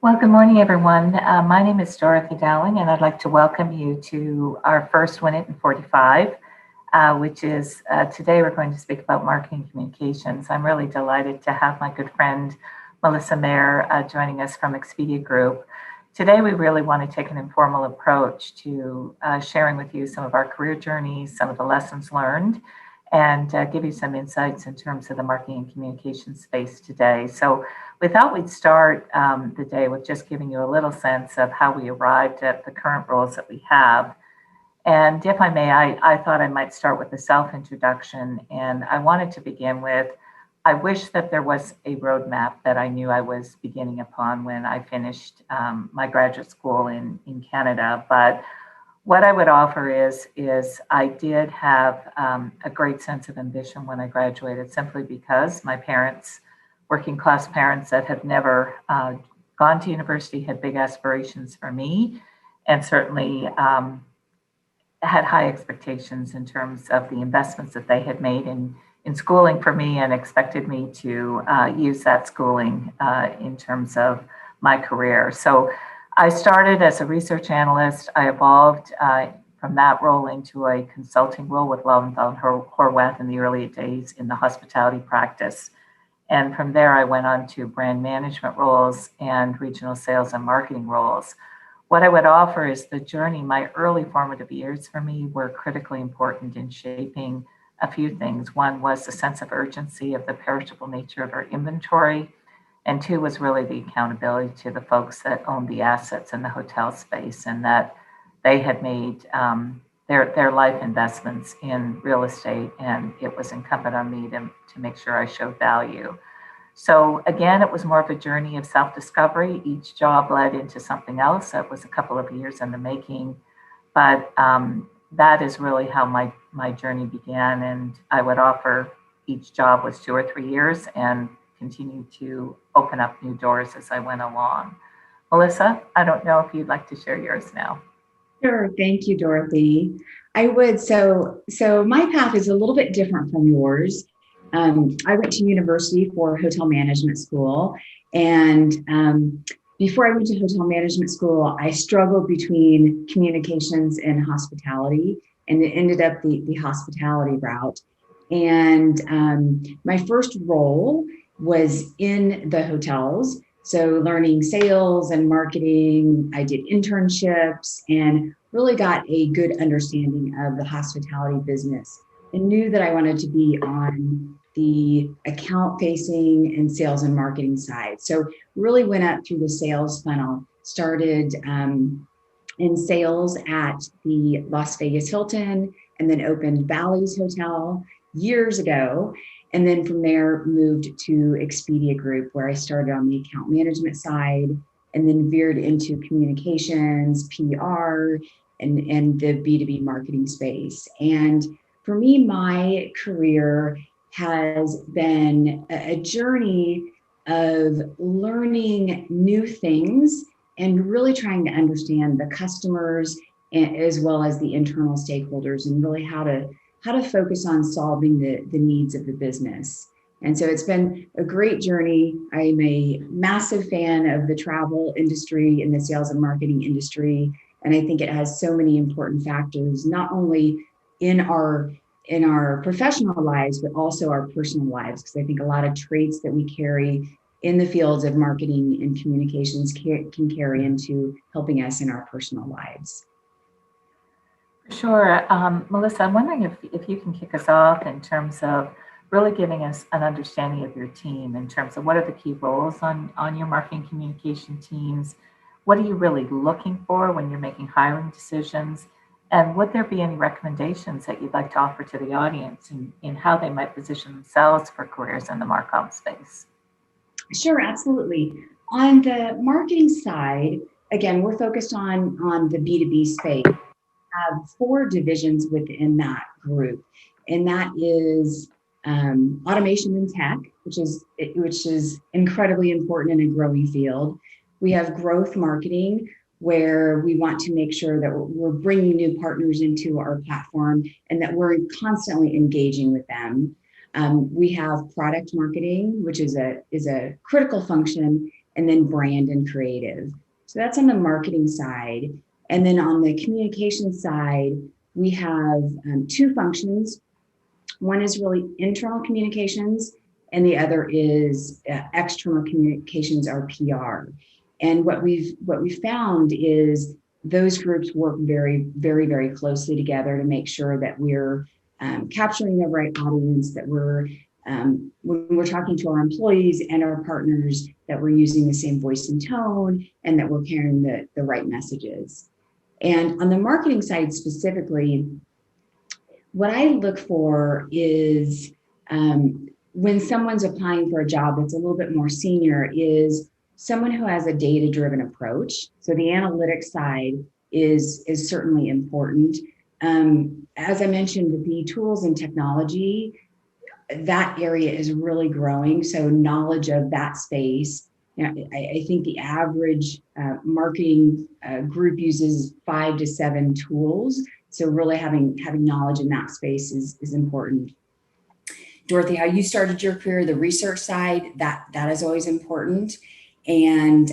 Well, good morning, everyone. My name is Dorothy Dowling, and I'd like to welcome you to our first WINiTIn45, which is today we're going to speak about marketing communications. I'm really delighted to have my good friend Melissa Maher joining us from Expedia Group. Today, we really want to take an informal approach to sharing with you some of our career journeys, some of the lessons learned, and give you some insights in terms of the marketing and communication space today. So we thought we'd start the day with just giving you a little sense of how we arrived at the current roles that we have. And if I may, I thought I might start with a self-introduction. And I wanted to begin with, I wish that there was a roadmap that I knew I was beginning upon when I finished my graduate school in Canada. But what I would offer is I did have a great sense of ambition when I graduated, simply because my parents, working class parents that have never gone to university, had big aspirations for me, and certainly had high expectations in terms of the investments that they had made in schooling for me, and expected me to use that schooling in terms of my career. So I started as a research analyst. I evolved from that role into a consulting role with Lowenthal Horwath in the early days in the hospitality practice. And from there, I went on to brand management roles and regional sales and marketing roles. What I would offer is the journey. My early formative years for me were critically important in shaping a few things. One was the sense of urgency of the perishable nature of our inventory. And two was really the accountability to the folks that owned the assets in the hotel space, and that they had made their life investments in real estate, and it was incumbent on me to make sure I showed value. So again, it was more of a journey of self-discovery. Each job led into something else. That was a couple of years in the making, but that is really how my journey began. And I would offer each job was 2 or 3 years, and continued to open up new doors as I went along. Melissa, I don't know if you'd like to share yours now. Sure. Thank you, Dorothy. I would. So my path is a little bit different from yours. I went to university for hotel management school. And before I went to hotel management school, I struggled between communications and hospitality, and it ended up the hospitality route. And my first role was in the hotels. So learning sales and marketing, I did internships and really got a good understanding of the hospitality business, and knew that I wanted to be on the account facing and sales and marketing side. So really went up through the sales funnel, started in sales at the Las Vegas Hilton, and then opened Bally's Hotel years ago. And then from there moved to Expedia Group, where I started on the account management side, and then veered into communications, PR, and the B2B marketing space. And for me, my career has been a journey of learning new things and really trying to understand the customers, as well as the internal stakeholders, and really how to focus on solving the needs of the business. And so it's been a great journey. I'm a massive fan of the travel industry and the sales and marketing industry. And I think it has so many important factors, not only in our professional lives, but also our personal lives. Because I think a lot of traits that we carry in the fields of marketing and communications can carry into helping us in our personal lives. Sure. Melissa, I'm wondering if you can kick us off in terms of really giving us an understanding of your team, in terms of what are the key roles on your marketing communication teams. What are you really looking for when you're making hiring decisions? And would there be any recommendations that you'd like to offer to the audience in how they might position themselves for careers in the marcom space? Sure, absolutely. On the marketing side, again, we're focused on the B2B space. We have 4 divisions within that group, and that is automation and tech, which is incredibly important in a growing field. We have growth marketing, where we want to make sure that we're bringing new partners into our platform and that we're constantly engaging with them. We have product marketing, which is a critical function, and then brand and creative. So that's on the marketing side. And then on the communication side, we have two functions. One is really internal communications, and the other is external communications, or PR. And what we've found is those groups work very, very, very closely together to make sure that we're capturing the right audience, that we're when we're talking to our employees and our partners, that we're using the same voice and tone, and that we're carrying the right messages. And on the marketing side specifically, what I look for is when someone's applying for a job that's a little bit more senior, is someone who has a data-driven approach. So the analytics side is certainly important. As I mentioned, the tools and technology, that area is really growing. So knowledge of that space. I think the average marketing group uses 5 to 7 tools. So really having knowledge in that space is important. Dorothy, how you started your career, the research side, that is always important. And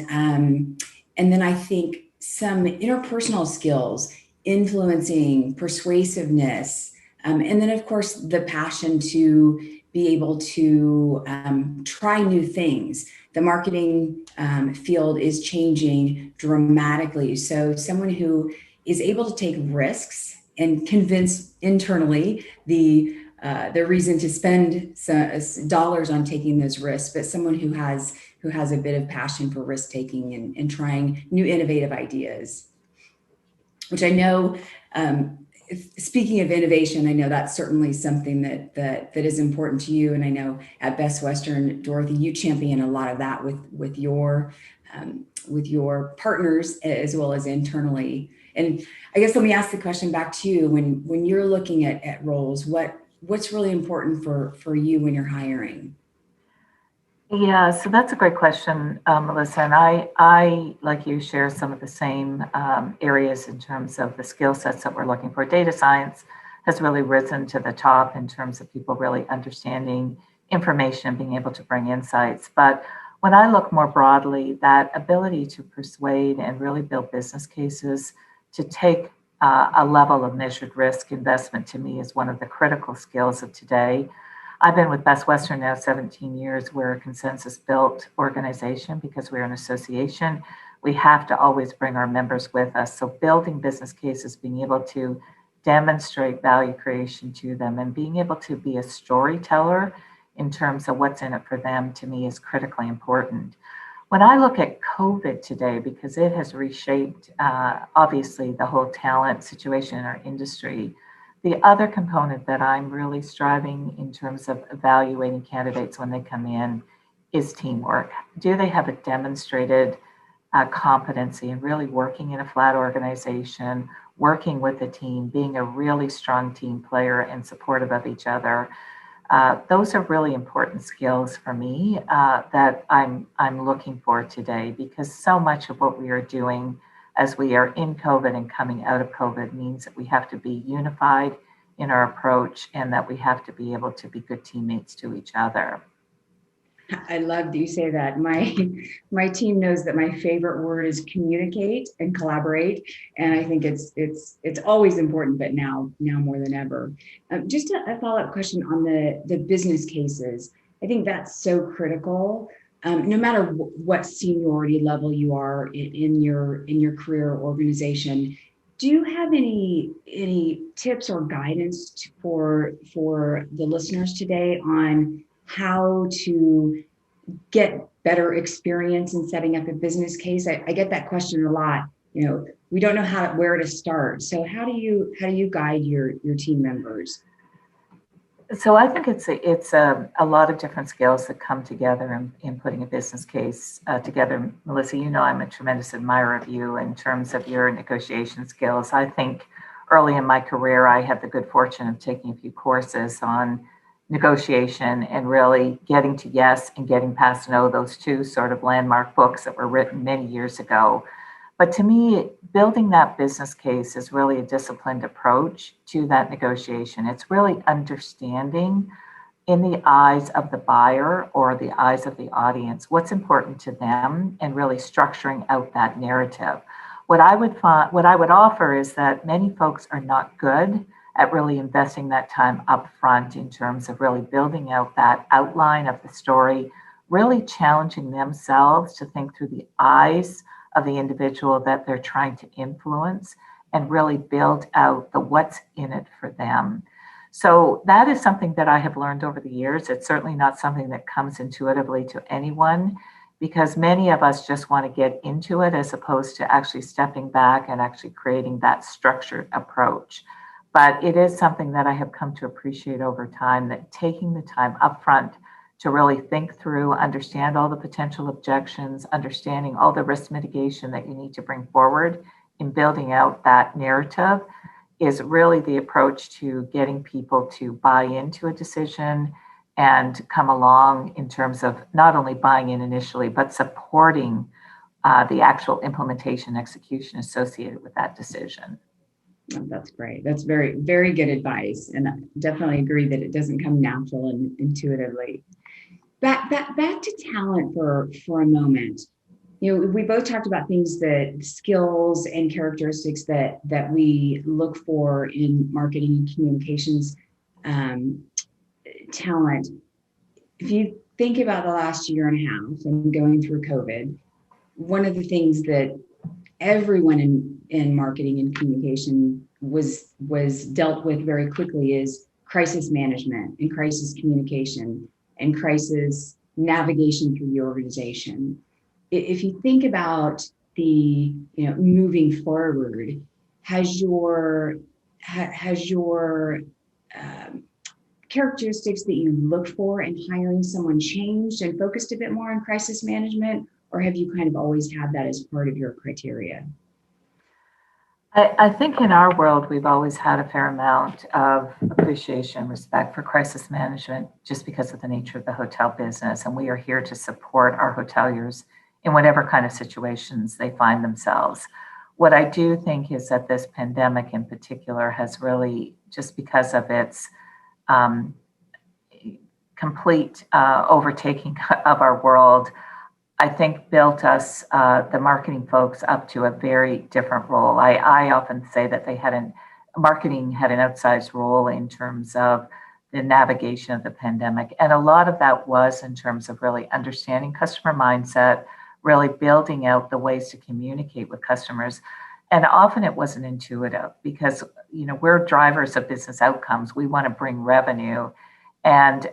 then I think some interpersonal skills, influencing, persuasiveness, and then of course the passion to be able to try new things. The marketing field is changing dramatically. So someone who is able to take risks and convince internally the reason to spend dollars on taking those risks, but someone who has a bit of passion for risk taking and trying new innovative ideas, which I know, speaking of innovation, I know that's certainly something that is important to you. And I know at Best Western, Dorothy, you champion a lot of that with your partners as well as internally. And I guess let me ask the question back to you. When you're looking at roles, what's really important for you when you're hiring? Yeah, so that's a great question, Melissa. And I, like you, share some of the same areas in terms of the skill sets that we're looking for. Data science has really risen to the top in terms of people really understanding information and being able to bring insights. But when I look more broadly, that ability to persuade and really build business cases to take a level of measured risk investment, to me, is one of the critical skills of today. I've been with Best Western now 17 years. We're a consensus-built organization because we're an association. We have to always bring our members with us. So building business cases, being able to demonstrate value creation to them, and being able to be a storyteller in terms of what's in it for them, to me, is critically important. When I look at COVID today, because it has reshaped, obviously, the whole talent situation in our industry, the other component that I'm really striving in terms of evaluating candidates when they come in is teamwork. Do they have a demonstrated competency in really working in a flat organization, working with a team, being a really strong team player and supportive of each other? Those are really important skills for me that I'm looking for today, because so much of what we are doing as we are in COVID and coming out of COVID means that we have to be unified in our approach, and that we have to be able to be good teammates to each other. I love that you say that. My team knows that my favorite word is communicate and collaborate, and I think it's always important, but now more than ever. Just a follow-up question on the business cases. I think that's so critical. No matter what seniority level you are in your career or organization, do you have any tips or guidance for the listeners today on how to get better experience in setting up a business case? I get that question a lot. We don't know where to start. So how do you guide your team members? So I think it's a lot of different skills that come together in putting a business case together. Melissa, I'm a tremendous admirer of you in terms of your negotiation skills. I think early in my career, I had the good fortune of taking a few courses on negotiation and really getting to yes and getting past no, those two sort of landmark books that were written many years ago. But to me, building that business case is really a disciplined approach to that negotiation. It's really understanding in the eyes of the buyer or the eyes of the audience, what's important to them, and really structuring out that narrative. What I would offer is that many folks are not good at really investing that time up front in terms of really building out that outline of the story, really challenging themselves to think through the eyes of the individual that they're trying to influence and really build out the what's in it for them. So that is something that I have learned over the years. It's certainly not something that comes intuitively to anyone, because many of us just want to get into it as opposed to actually stepping back and actually creating that structured approach. But it is something that I have come to appreciate over time, that taking the time upfront to really think through, understand all the potential objections, understanding all the risk mitigation that you need to bring forward in building out that narrative is really the approach to getting people to buy into a decision and come along in terms of not only buying in initially, but supporting the actual implementation execution associated with that decision. Oh, that's great. That's very, very good advice. And I definitely agree that it doesn't come natural and intuitively. Back to talent for a moment. You know, we both talked about things, that skills and characteristics that we look for in marketing and communications talent. If you think about the last year and a half and going through COVID, one of the things that everyone in marketing and communication was dealt with very quickly is crisis management and crisis communication and crisis navigation through the organization. If you think about the, moving forward, has your characteristics that you look for in hiring someone changed and focused a bit more on crisis management, or have you kind of always had that as part of your criteria? I think in our world, we've always had a fair amount of appreciation, respect for crisis management, just because of the nature of the hotel business. And we are here to support our hoteliers in whatever kind of situations they find themselves. What I do think is that this pandemic in particular has really, just because of its complete overtaking of our world, I think built us, the marketing folks, up to a very different role. I often say that marketing had an outsized role in terms of the navigation of the pandemic. And a lot of that was in terms of really understanding customer mindset, really building out the ways to communicate with customers. And often it wasn't intuitive because, we're drivers of business outcomes. We want to bring revenue. And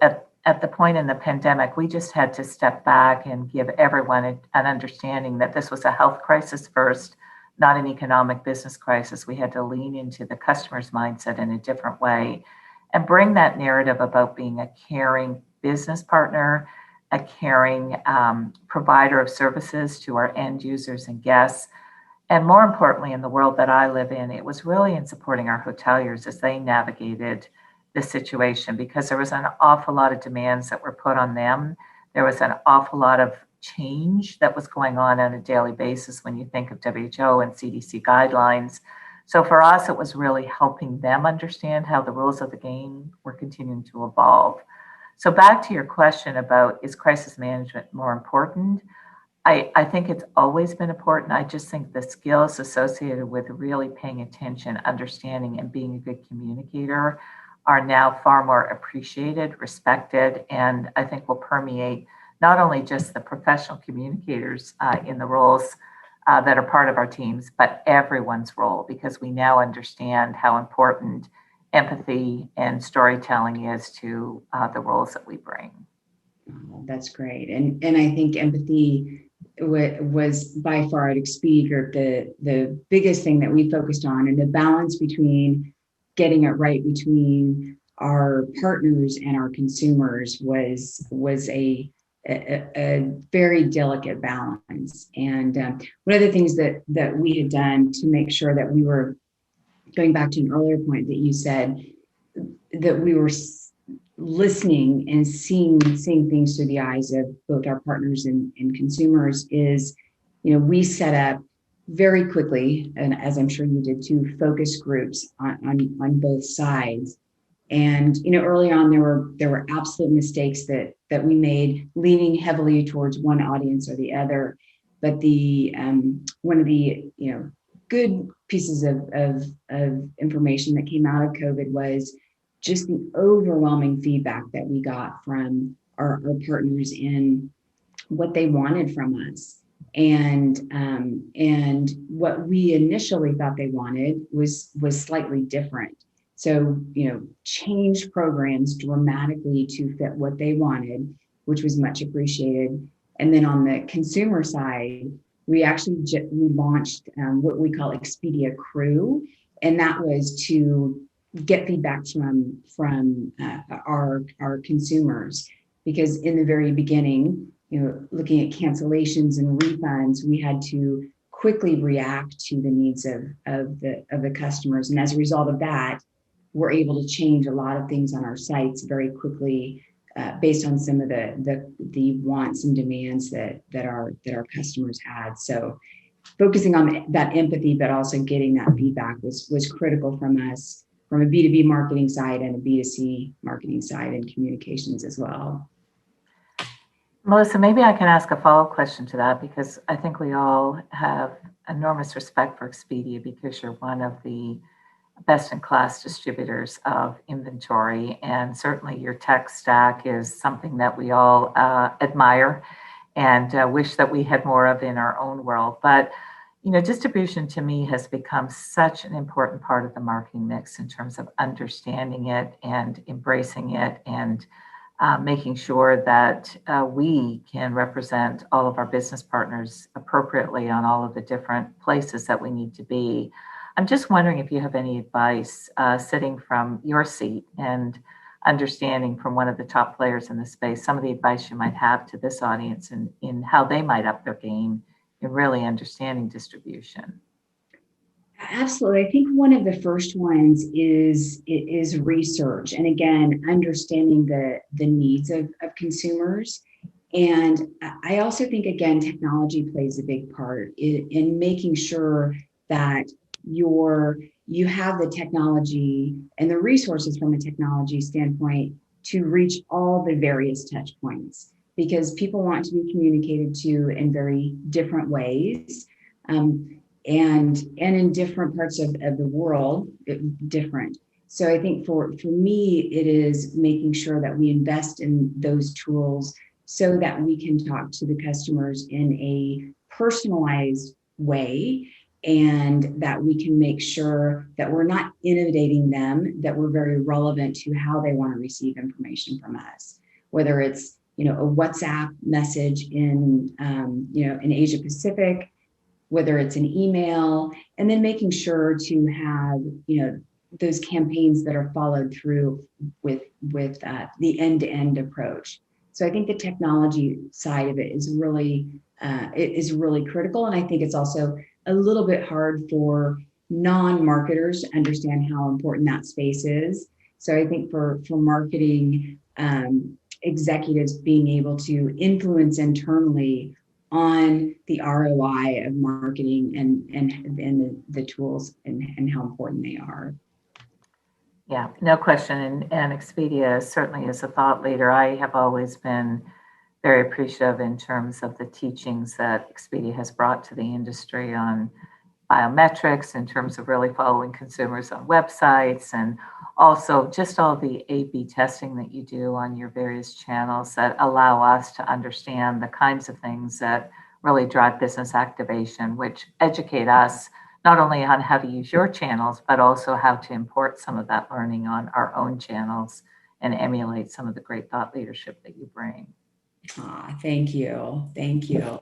at the point in the pandemic, we just had to step back and give everyone an understanding that this was a health crisis first, not an economic business crisis. We had to lean into the customer's mindset in a different way and bring that narrative about being a caring business partner, a caring provider of services to our end users and guests. And more importantly, in the world that I live in, it was really in supporting our hoteliers as they navigated the situation, because there was an awful lot of demands that were put on them. There was an awful lot of change that was going on a daily basis when you think of WHO and CDC guidelines. So for us, it was really helping them understand how the rules of the game were continuing to evolve. So back to your question about, is crisis management more important? I think it's always been important. I just think the skills associated with really paying attention, understanding, and being a good communicator are now far more appreciated, respected, and I think will permeate not only just the professional communicators in the roles that are part of our teams, but everyone's role, because we now understand how important empathy and storytelling is to the roles that we bring. Oh, that's great. And I think empathy was by far at Expedia Group the biggest thing that we focused on, and the balance between getting it right between our partners and our consumers was a very delicate balance. And one of the things that we had done to make sure that we were, going back to an earlier point that you said, that we were listening and seeing things through the eyes of both our partners and consumers, is, we set up very quickly, and as I'm sure you did too, focus groups on both sides. And early on, there were absolute mistakes that we made, leaning heavily towards one audience or the other. But the one of the good pieces of information that came out of COVID was just the overwhelming feedback that we got from our partners in what they wanted from us. And what we initially thought they wanted was slightly different. So, changed programs dramatically to fit what they wanted, which was much appreciated. And then on the consumer side, we actually we launched what we call Expedia Crew, and that was to get feedback from our consumers, because in the very beginning, looking at cancellations and refunds, we had to quickly react to the needs of the customers, and as a result of that, we're able to change a lot of things on our sites very quickly, based on some of the wants and demands that our customers had. So focusing on that empathy, but also getting that feedback was critical from us, from a B2B marketing side and a B2C marketing side, and communications as well. Melissa, maybe I can ask a follow-up question to that, because I think we all have enormous respect for Expedia, because you're one of the best-in-class distributors of inventory, and certainly your tech stack is something that we all admire and wish that we had more of in our own world. But distribution to me has become such an important part of the marketing mix in terms of understanding it and embracing it, and making sure that we can represent all of our business partners appropriately on all of the different places that we need to be. I'm just wondering if you have any advice, sitting from your seat and understanding from one of the top players in the space, some of the advice you might have to this audience in how they might up their game in really understanding distribution. Absolutely. I think one of the first ones is research, and again, understanding the needs of consumers. And I also think, again, technology plays a big part in making sure that you have the technology and the resources from a technology standpoint to reach all the various touch points, because people want to be communicated to in very different ways. And in different parts of the world, different. So I think for me, it is making sure that we invest in those tools so that we can talk to the customers in a personalized way, and that we can make sure that we're not inundating them, that we're very relevant to how they want to receive information from us, whether it's a WhatsApp message in in Asia Pacific, whether it's an email, and then making sure to have, those campaigns that are followed through with the end-to-end approach. So I think the technology side of it is really critical. And I think it's also a little bit hard for non-marketers to understand how important that space is. So I think for marketing executives, being able to influence internally on the ROI of marketing and the tools and how important they are. Yeah, no question. And Expedia certainly is a thought leader. I have always been very appreciative in terms of the teachings that Expedia has brought to the industry on biometrics, in terms of really following consumers on websites, and also just all the A/B testing that you do on your various channels that allow us to understand the kinds of things that really drive business activation, which educate us not only on how to use your channels, but also how to import some of that learning on our own channels and emulate some of the great thought leadership that you bring. Thank you. Thank you.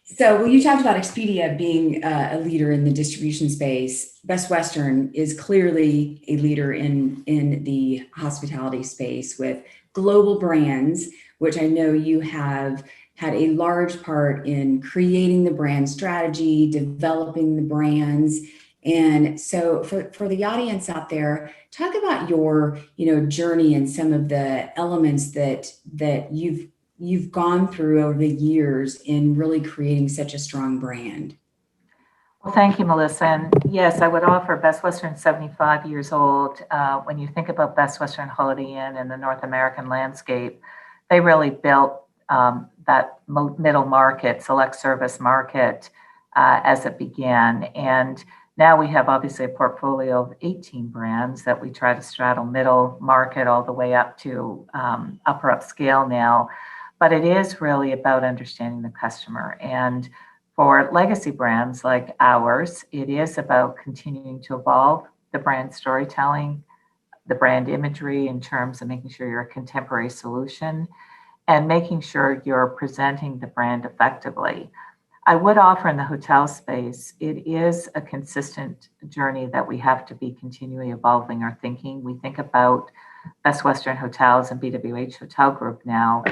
So, well, you talked about Expedia being a leader in the distribution space. Best Western is clearly a leader in the hospitality space with global brands, which I know you have had a large part in creating the brand strategy, developing the brands. And so for the audience out there, talk about your journey and some of the elements that you've gone through over the years in really creating such a strong brand. Well, thank you, Melissa. And yes, I would offer Best Western 75 years old. When you think about Best Western Holiday Inn and the North American landscape, they really built that middle market, select service market as it began. And now we have obviously a portfolio of 18 brands that we try to straddle middle market all the way up to upper upscale now. But it is really about understanding the customer. And for legacy brands like ours, it is about continuing to evolve the brand storytelling, the brand imagery in terms of making sure you're a contemporary solution and making sure you're presenting the brand effectively. I would offer in the hotel space, it is a consistent journey that we have to be continually evolving our thinking. We think about Best Western Hotels and BWH Hotel Group now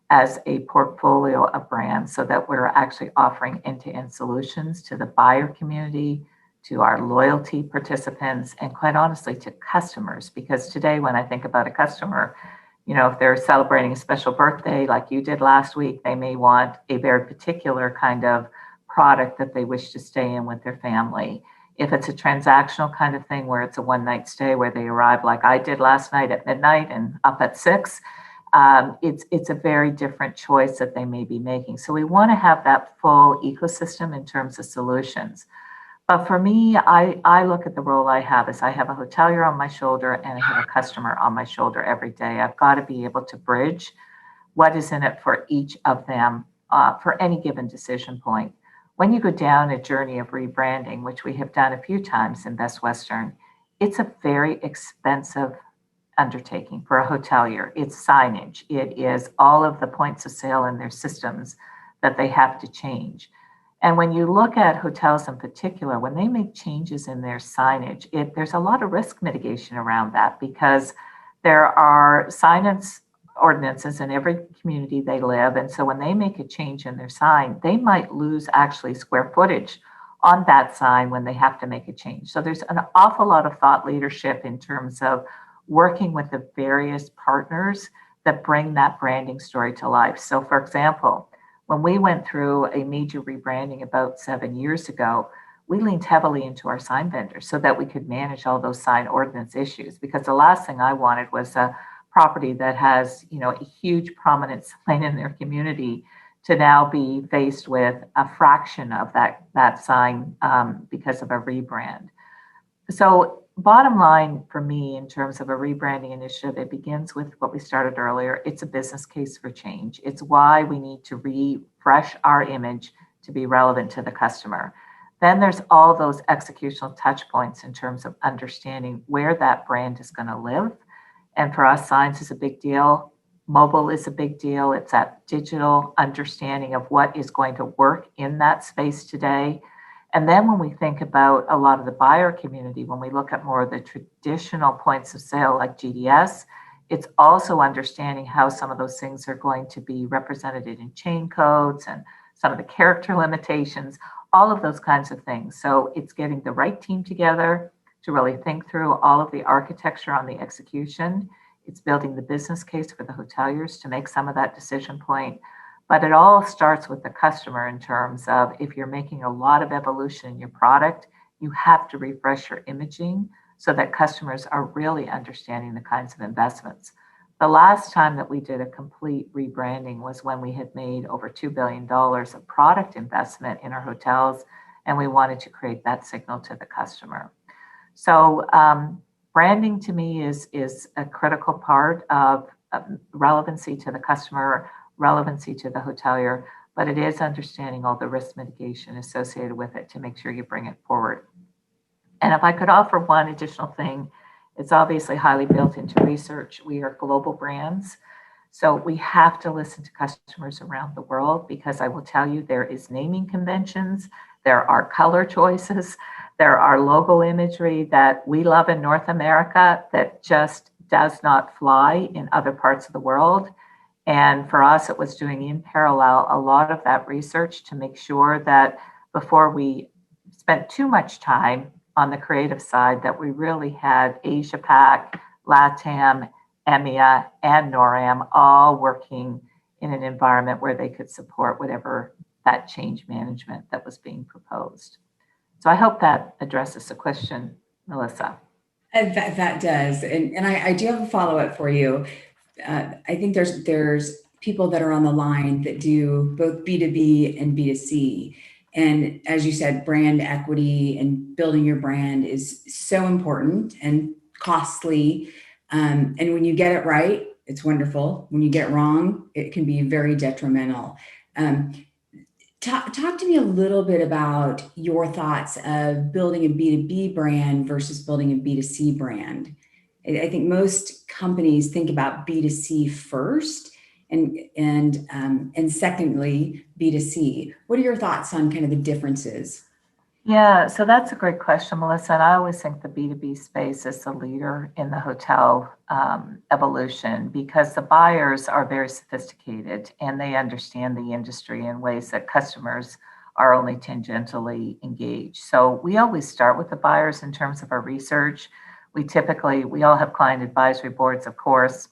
as a portfolio of brands so that we're actually offering end-to-end solutions to the buyer community, to our loyalty participants, and quite honestly to customers. Because today, when I think about a customer, if they're celebrating a special birthday like you did last week, they may want a very particular kind of product that they wish to stay in with their family. If it's a transactional kind of thing where it's a one-night stay where they arrive like I did last night at midnight and up at 6, it's a very different choice that they may be making. So we want to have that full ecosystem in terms of solutions. But for me, I look at the role I have as I have a hotelier on my shoulder and I have a customer on my shoulder every day. I've got to be able to bridge what is in it for each of them for any given decision point. When you go down a journey of rebranding, which we have done a few times in Best Western, it's a very expensive undertaking for a hotelier. It's signage. It is all of the points of sale in their systems that they have to change. And when you look at hotels in particular, when they make changes in their signage, there's a lot of risk mitigation around that because there are signage ordinances in every community they live. And so when they make a change in their sign, they might lose actually square footage on that sign when they have to make a change. So there's an awful lot of thought leadership in terms of working with the various partners that bring that branding story to life. So for example, when we went through a major rebranding about 7 years ago, we leaned heavily into our sign vendors so that we could manage all those sign ordinance issues. Because the last thing I wanted was a property that has, a huge prominent sign in their community to now be faced with a fraction of that sign because of a rebrand. So bottom line for me in terms of a rebranding initiative, it begins with what we started earlier. It's a business case for change. It's why we need to refresh our image to be relevant to the customer. Then there's all those executional touch points in terms of understanding where that brand is going to live. And for us, science is a big deal. Mobile is a big deal. It's that digital understanding of what is going to work in that space today. And then when we think about a lot of the buyer community, when we look at more of the traditional points of sale like GDS, it's also understanding how some of those things are going to be represented in chain codes and some of the character limitations, all of those kinds of things. So it's getting the right team together to really think through all of the architecture on the execution. It's building the business case for the hoteliers to make some of that decision point. But it all starts with the customer in terms of if you're making a lot of evolution in your product, you have to refresh your imaging so that customers are really understanding the kinds of investments. The last time that we did a complete rebranding was when we had made over $2 billion of product investment in our hotels, and we wanted to create that signal to the customer. So branding to me is a critical part of relevancy to the customer, relevancy to the hotelier, but it is understanding all the risk mitigation associated with it to make sure you bring it forward. And if I could offer one additional thing, it's obviously highly built into research. We are global brands, so we have to listen to customers around the world because I will tell you there is naming conventions, there are color choices, there are logo imagery that we love in North America that just does not fly in other parts of the world. And for us, it was doing in parallel a lot of that research to make sure that before we spent too much time on the creative side, that we really had Asia Pac, LATAM, EMEA, and NORAM all working in an environment where they could support whatever that change management that was being proposed. So I hope that addresses the question, Melissa. That does. And I do have a follow-up for you. I think there's people that are on the line that do both B2B and B2C. And as you said, brand equity and building your brand is so important and costly. And when you get it right, it's wonderful. When you get it wrong, it can be very detrimental. Um, talk to me a little bit about your thoughts of building a B2B brand versus building a B2C brand. I think most companies think about B2C first, and secondly B2C. What are your thoughts on kind of the differences? Yeah, so that's a great question, Melissa. And I always think the B2B space is the leader in the hotel evolution because the buyers are very sophisticated and they understand the industry in ways that customers are only tangentially engaged. So we always start with the buyers in terms of our research. We all have client advisory boards, of course,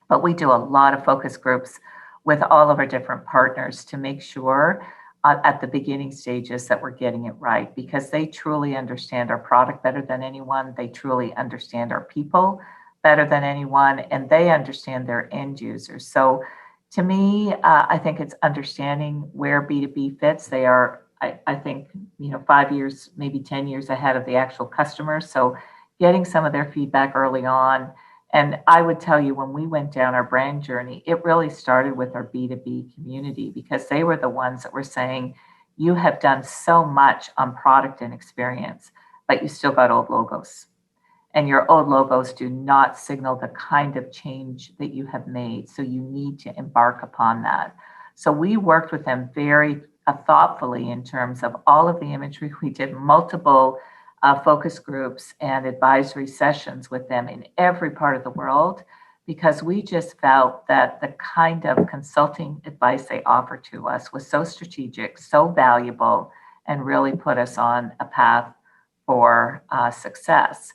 but we do a lot of focus groups with all of our different partners to make sure at the beginning stages that we're getting it right because they truly understand our product better than anyone. They truly understand our people better than anyone, and they understand their end users. So to me, I think it's understanding where B2B fits. They are, I think, 5 years, maybe 10 years ahead of the actual customer. So getting some of their feedback early on. And I would tell you, when we went down our brand journey, it really started with our B2B community because they were the ones that were saying, you have done so much on product and experience, but you still got old logos. And your old logos do not signal the kind of change that you have made. So you need to embark upon that. So we worked with them very thoughtfully in terms of all of the imagery. We did multiple focus groups and advisory sessions with them in every part of the world because we just felt that the kind of consulting advice they offered to us was so strategic, so valuable, and really put us on a path for success.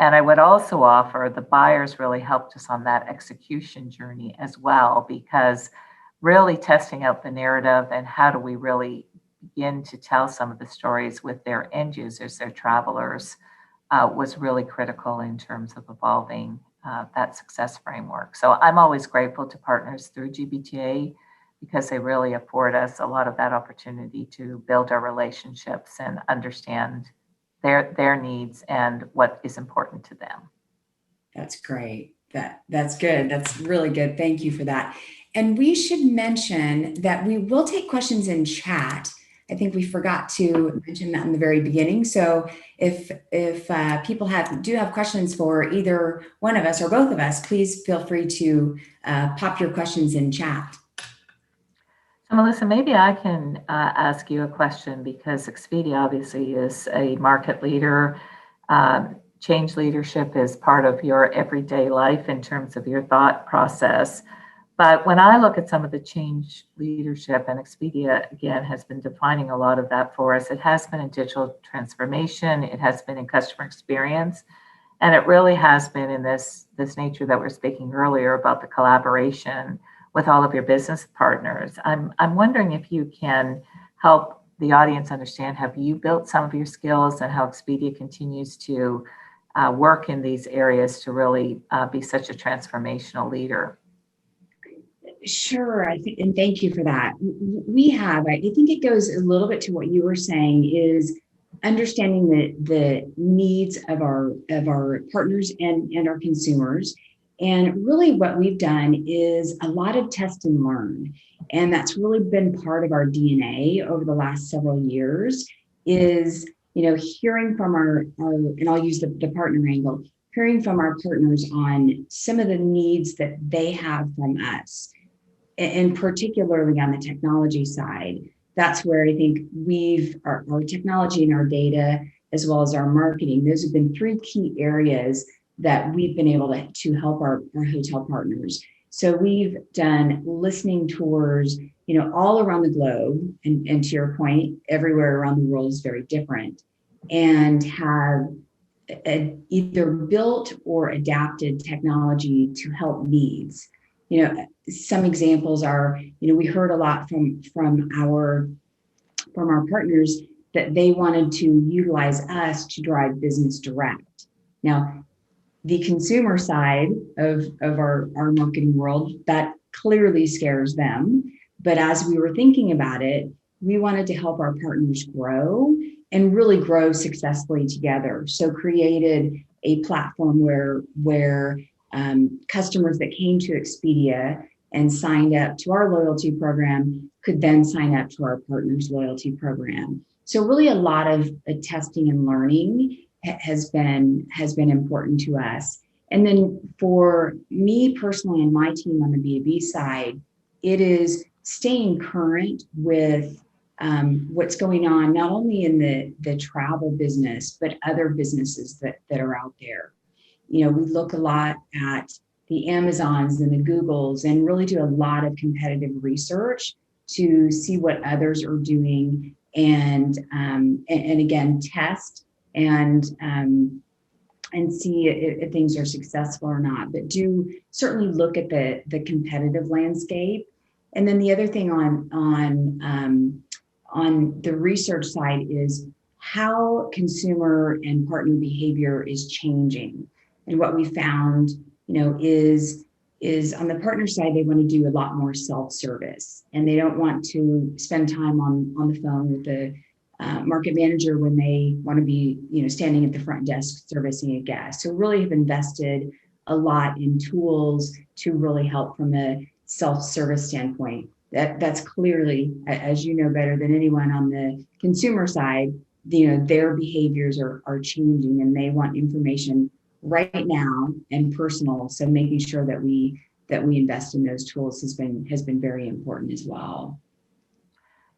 And I would also offer the buyers really helped us on that execution journey as well because really testing out the narrative and how do we really begin to tell some of the stories with their end users, their travelers, was really critical in terms of evolving that success framework. So I'm always grateful to partners through GBTA because they really afford us a lot of that opportunity to build our relationships and understand their needs and what is important to them. That's great. That's good. That's really good. Thank you for that. And we should mention that we will take questions in chat. I think we forgot to mention that in the very beginning. So if people do have questions for either one of us or both of us, please feel free to pop your questions in chat. So Melissa, maybe I can ask you a question because Expedia obviously is a market leader. Change leadership is part of your everyday life in terms of your thought process. But when I look at some of the change leadership, and Expedia, again, has been defining a lot of that for us, it has been in digital transformation, it has been in customer experience, and it really has been in this nature that we're speaking earlier about the collaboration with all of your business partners. I'm wondering if you can help the audience understand, have you built some of your skills and how Expedia continues to work in these areas to really be such a transformational leader? Sure, I think, and thank you for that. We have, I think it goes a little bit to what you were saying is understanding the needs of our partners and our consumers. And really what we've done is a lot of test and learn. And that's really been part of our DNA over the last several years is, hearing from our and I'll use the partner angle, hearing from our partners on some of the needs that they have from us. And particularly on the technology side, that's where I think our technology and our data, as well as our marketing, those have been three key areas that we've been able to help our hotel partners. So we've done listening tours, all around the globe, and to your point, everywhere around the world is very different, and have either built or adapted technology to help needs. Some examples are, we heard a lot from our partners that they wanted to utilize us to drive business direct. Now, the consumer side of our marketing world, that clearly scares them. But as we were thinking about it, we wanted to help our partners grow and really grow successfully together. So created a platform where customers that came to Expedia and signed up to our loyalty program could then sign up to our partners' loyalty program. So really a lot of testing and learning has been important to us. And then for me personally and my team on the B2B side, it is staying current with what's going on, not only in the travel business, but other businesses that are out there. You know, we look a lot at the Amazons and the Googles and really do a lot of competitive research to see what others are doing and again, test and see if things are successful or not, but do certainly look at the competitive landscape. And then the other thing on the research side is how consumer and partner behavior is changing. And what we found, is on the partner side, they want to do a lot more self-service, and they don't want to spend time on the phone with the market manager when they want to be, standing at the front desk servicing a guest. So really have invested a lot in tools to really help from a self-service standpoint. That's clearly, as you know better than anyone on the consumer side, their behaviors are changing and they want information right now and personal. So making sure that we invest in those tools has been very important as well.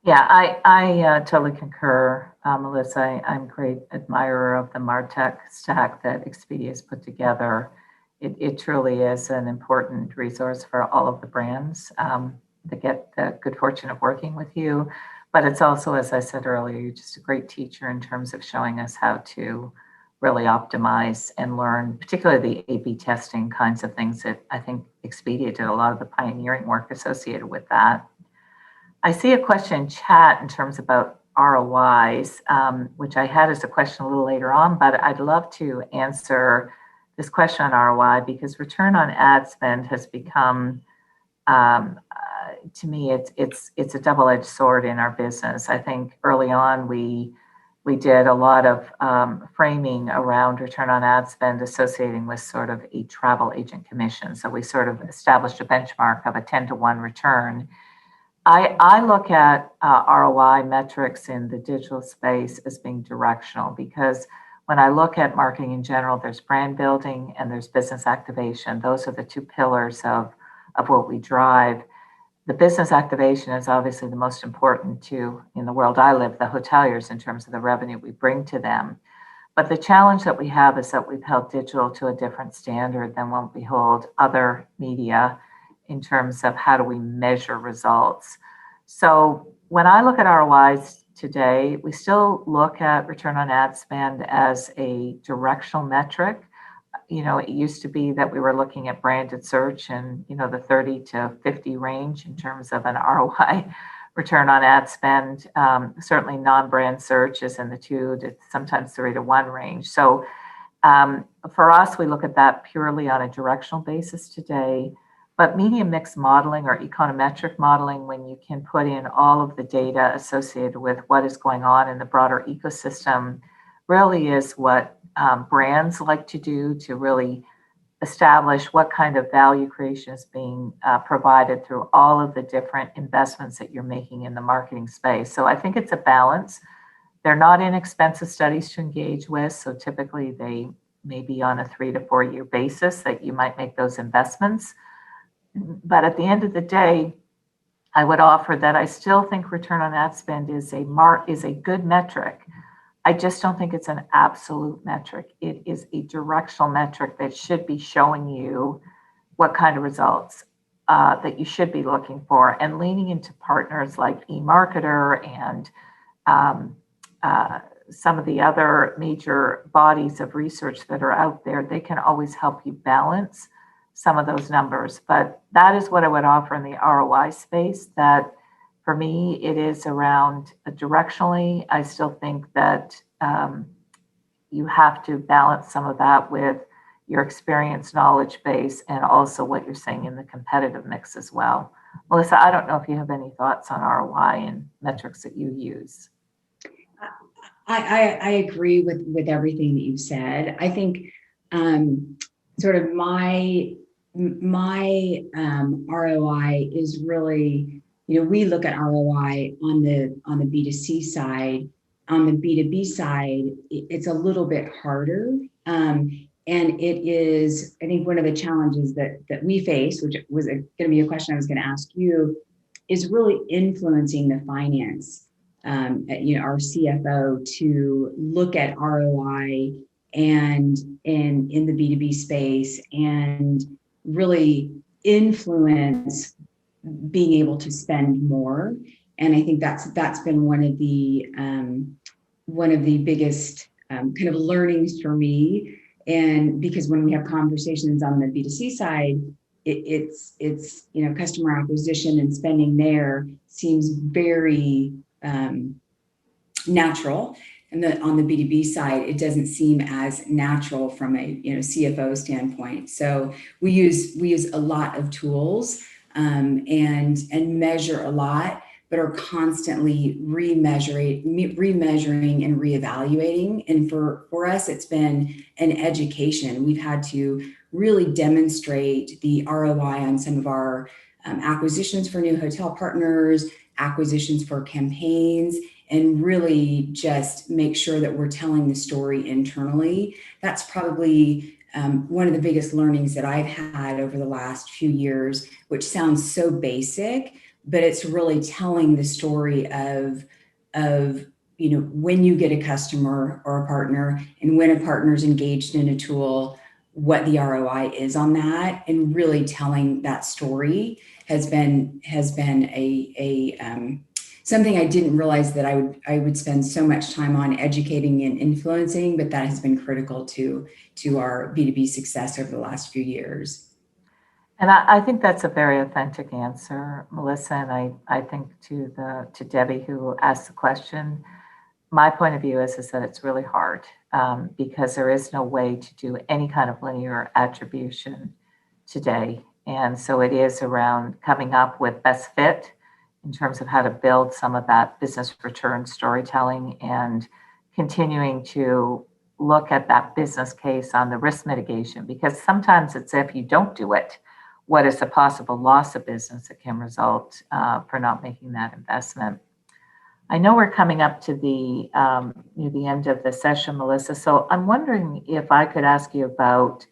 Yeah, I totally concur, Melissa. I'm a great admirer of the MarTech stack that Expedia has put together. It truly is an important resource for all of the brands that get the good fortune of working with you. But it's also, as I said earlier, just a great teacher in terms of showing us how to really optimize and learn, particularly the A/B testing kinds of things that I think Expedia did a lot of the pioneering work associated with that. I see a question in chat in terms about ROIs, which I had as a question a little later on, but I'd love to answer this question on ROI because return on ad spend has become, to me, it's a double-edged sword in our business. I think early on we did a lot of framing around return on ad spend associating with sort of a travel agent commission. So we sort of established a benchmark of a 10-to-1 return. I look at ROI metrics in the digital space as being directional because when I look at marketing in general, there's brand building and there's business activation. Those are the two pillars of what we drive. The business activation is obviously the most important to, in the world I live, the hoteliers in terms of the revenue we bring to them. But the challenge that we have is that we've held digital to a different standard than what we hold other media in terms of how do we measure results. So when I look at ROIs today, we still look at return on ad spend as a directional metric. It used to be that we were looking at branded search and, the 30 to 50 range in terms of an ROI return on ad spend. Certainly non-brand search is in the 2 to sometimes 3 to 1 range. So for us, we look at that purely on a directional basis today. But media mix modeling or econometric modeling, when you can put in all of the data associated with what is going on in the broader ecosystem, really is what brands like to do to really establish what kind of value creation is being provided through all of the different investments that you're making in the marketing space. So I think it's a balance. They're not inexpensive studies to engage with. So typically they may be on a 3 to 4 year basis that you might make those investments. But at the end of the day, I would offer that I still think return on ad spend is a good metric. I just don't think it's an absolute metric. It is a directional metric that should be showing you what kind of results that you should be looking for, and leaning into partners like eMarketer and some of the other major bodies of research that are out there. They can always help you balance some of those numbers. But that is what I would offer in the ROI space, that For me, it is around directionally. I still think that you have to balance some of that with your experience, knowledge base, and also what you're saying in the competitive mix as well. Melissa, I don't know if you have any thoughts on ROI and metrics that you use. I agree with everything that you've said. I think sort of my ROI is really, we look at ROI on the B2C side. On the B2B side, it's a little bit harder. And it is, I think, one of the challenges that we face, which was going to be a question I was going to ask you, is really influencing the finance, our CFO to look at ROI and in the B2B space and really influence being able to spend more. And I think that's been one of the biggest kind of learnings for me. And because when we have conversations on the B2C side, it's customer acquisition and spending there seems very natural. And on the B2B side, it doesn't seem as natural from a CFO standpoint. So we use a lot of tools and measure a lot, but are constantly remeasuring and reevaluating. And for us, it's been an education. We've had to really demonstrate the ROI on some of our acquisitions for new hotel partners, acquisitions for campaigns, and really just make sure that we're telling the story internally. That's probably one of the biggest learnings that I've had over the last few years, which sounds so basic, but it's really telling the story of when you get a customer or a partner, and when a partner's engaged in a tool, what the ROI is on that, and really telling that story has been a something I didn't realize that I would spend so much time on educating and influencing, but that has been critical to our B2B success over the last few years. And I think that's a very authentic answer, Melissa. And I think to Debbie, who asked the question, my point of view is that it's really hard because there is no way to do any kind of linear attribution today. And so it is around coming up with best fit in terms of how to build some of that business return storytelling and continuing to look at that business case on the risk mitigation, because sometimes it's if you don't do it, what is the possible loss of business that can result for not making that investment. I know we're coming up to the end of the session, Melissa, so I'm wondering if I could ask you about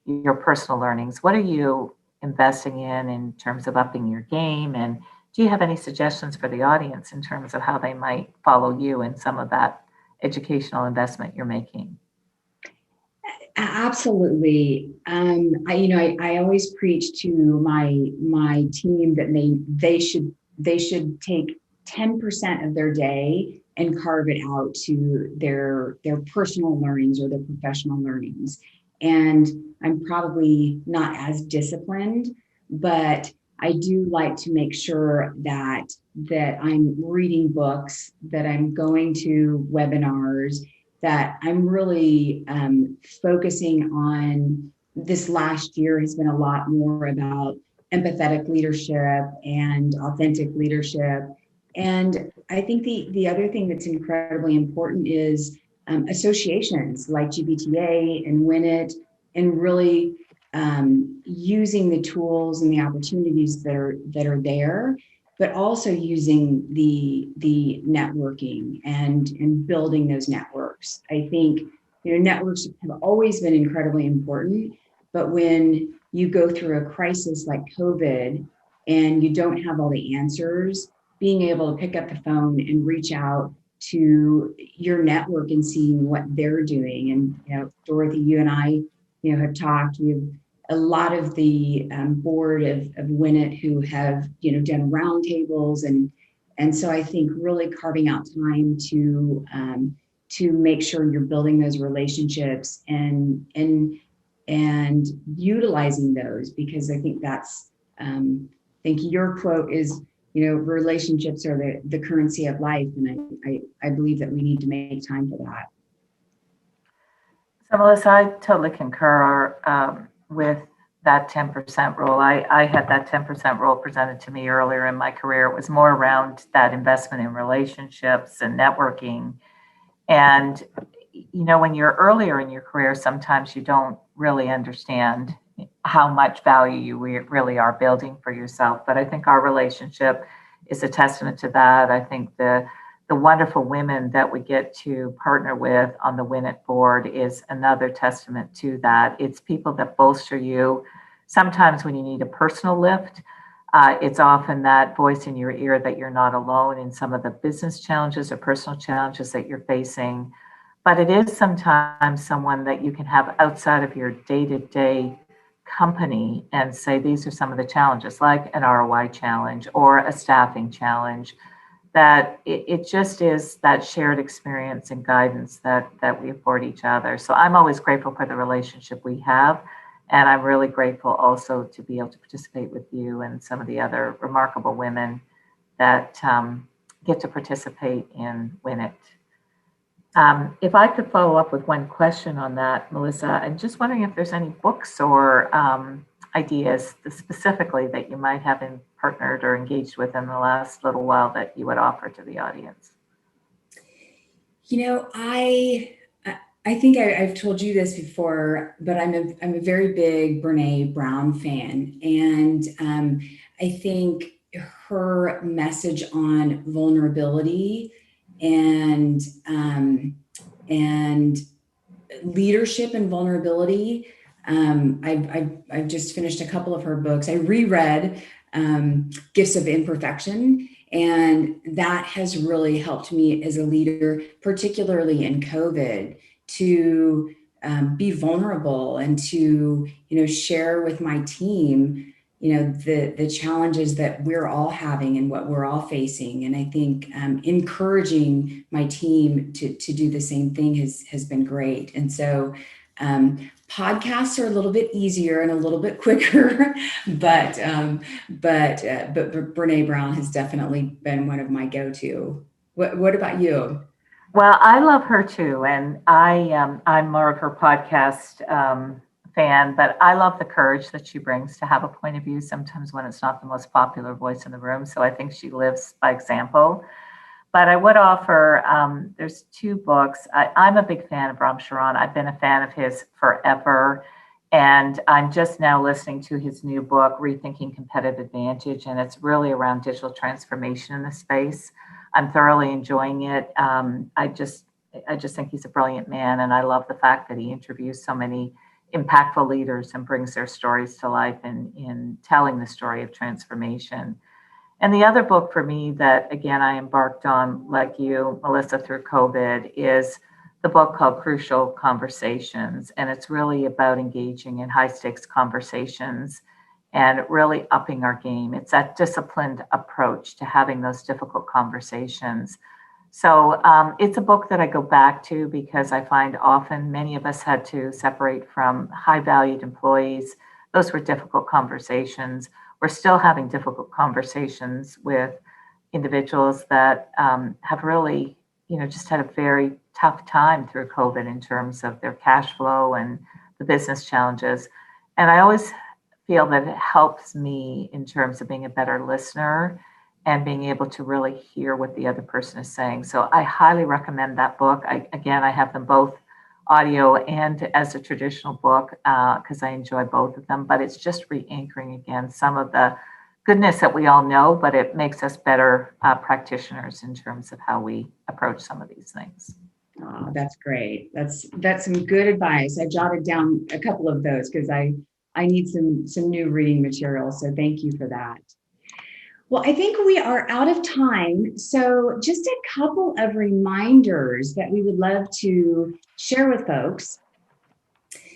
your personal learnings. What are you investing in terms of upping your game? And do you have any suggestions for the audience in terms of how they might follow you in some of that educational investment you're making? Absolutely. I always preach to my team that they should take 10% of their day and carve it out to their personal learnings or their professional learnings. And I'm probably not as disciplined, but I do like to make sure that I'm reading books, that I'm going to webinars, that I'm really focusing on. This last year has been a lot more about empathetic leadership and authentic leadership. And I think the other thing that's incredibly important is associations like GBTA and WINiT, and really using the tools and the opportunities that are there, but also using the networking and building those networks. I think networks have always been incredibly important, but when you go through a crisis like COVID and you don't have all the answers, being able to pick up the phone and reach out to your network and seeing what they're doing. And Dorothy, you and I have talked. We have a lot of the board of WINiT who have done roundtables, and so I think really carving out time to make sure you're building those relationships and utilizing those, because I think that's I think your quote is relationships are the currency of life. And I believe that we need to make time for that. So, Melissa, I totally concur with that 10% rule. I had that 10% rule presented to me earlier in my career. It was more around that investment in relationships and networking. And, when you're earlier in your career, sometimes you don't really understand how much value you really are building for yourself. But I think our relationship is a testament to that. I think the wonderful women that we get to partner with on the WINiT board is another testament to that. It's people that bolster you. Sometimes when you need a personal lift, it's often that voice in your ear that you're not alone in some of the business challenges or personal challenges that you're facing. But it is sometimes someone that you can have outside of your day-to-day company and say, these are some of the challenges, like an ROI challenge or a staffing challenge, that it just is that shared experience and guidance that we afford each other. So I'm always grateful for the relationship we have. And I'm really grateful also to be able to participate with you and some of the other remarkable women that get to participate in WINiT. If I could follow up with one question on that, Melissa, I'm just wondering if there's any books or ideas specifically that you might have partnered or engaged with in the last little while that you would offer to the audience. I think I've told you this before, but I'm a very big Brene Brown fan, and I think her message on vulnerability and leadership and vulnerability. I've just finished a couple of her books. I reread Gifts of Imperfection, and that has really helped me as a leader, particularly in COVID, to be vulnerable and to share with my team the challenges that we're all having and what we're all facing. And I think encouraging my team to do the same thing has been great. And so podcasts are a little bit easier and a little bit quicker, but Brene Brown has definitely been one of my go-to. What about you? Well, I love her too, and I'm more of her podcast fan, but I love the courage that she brings to have a point of view sometimes when it's not the most popular voice in the room. So I think she lives by example. But I would offer, there's two books. I'm a big fan of Ram Charan. I've been a fan of his forever. And I'm just now listening to his new book, Rethinking Competitive Advantage. And it's really around digital transformation in the space. I'm thoroughly enjoying it. I just think he's a brilliant man. And I love the fact that he interviews so many impactful leaders and brings their stories to life in telling the story of transformation. And the other book for me that, again, I embarked on, like you, Melissa, through COVID, is the book called Crucial Conversations. And it's really about engaging in high stakes conversations and really upping our game. It's that disciplined approach to having those difficult conversations. So it's a book that I go back to because I find often many of us had to separate from high valued employees. Those were difficult conversations. We're still having difficult conversations with individuals that have really, just had a very tough time through COVID in terms of their cash flow and the business challenges. And I always feel that it helps me in terms of being a better listener and being able to really hear what the other person is saying. So I highly recommend that book. I have them both audio and as a traditional book because I enjoy both of them, but it's just re-anchoring again some of the goodness that we all know, but it makes us better practitioners in terms of how we approach some of these things. Oh, that's great. That's some good advice. I jotted down a couple of those because I need some new reading material. So thank you for that. Well, I think we are out of time. So just a couple of reminders that we would love to share with folks.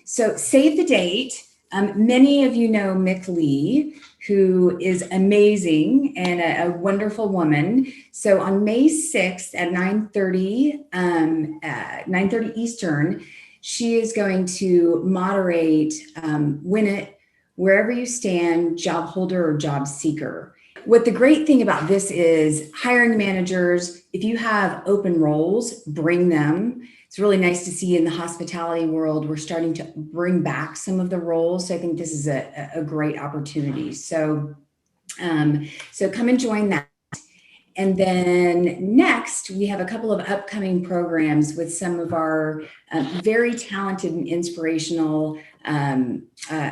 So save the date. Many of you know Mick Lee, who is amazing and a wonderful woman. So on May 6th at 9:30 Eastern, she is going to moderate WINiT, Wherever You Stand, Job Holder or Job Seeker. what the great thing about this is hiring managers, if you have open roles, bring them. It's really nice to see in the hospitality world, we're starting to bring back some of the roles. So I think this is a great opportunity. So, so come and join that. And then next, we have a couple of upcoming programs with some of our very talented and inspirational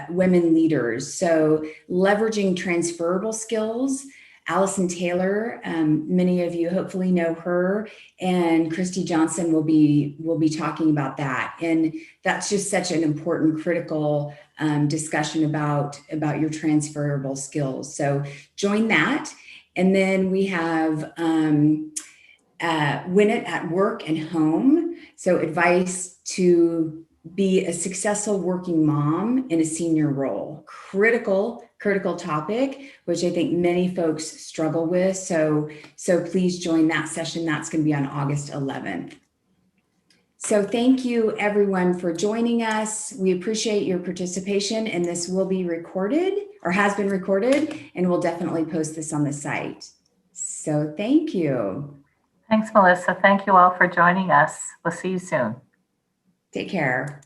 women leaders. So leveraging transferable skills. Allison Taylor, many of you hopefully know her, and Christy Johnson will be talking about that. And that's just such an important, critical discussion about your transferable skills. So join that. And then we have Win It at Work and Home. So advice to be a successful working mom in a senior role. Critical topic, which I think many folks struggle with. So please join that session. That's going to be on August 11th. So thank you everyone for joining us. We appreciate your participation, and this will be recorded or has been recorded, and we'll definitely post this on the site. So thank you. Thanks, Melissa. Thank you all for joining us. We'll see you soon. Take care.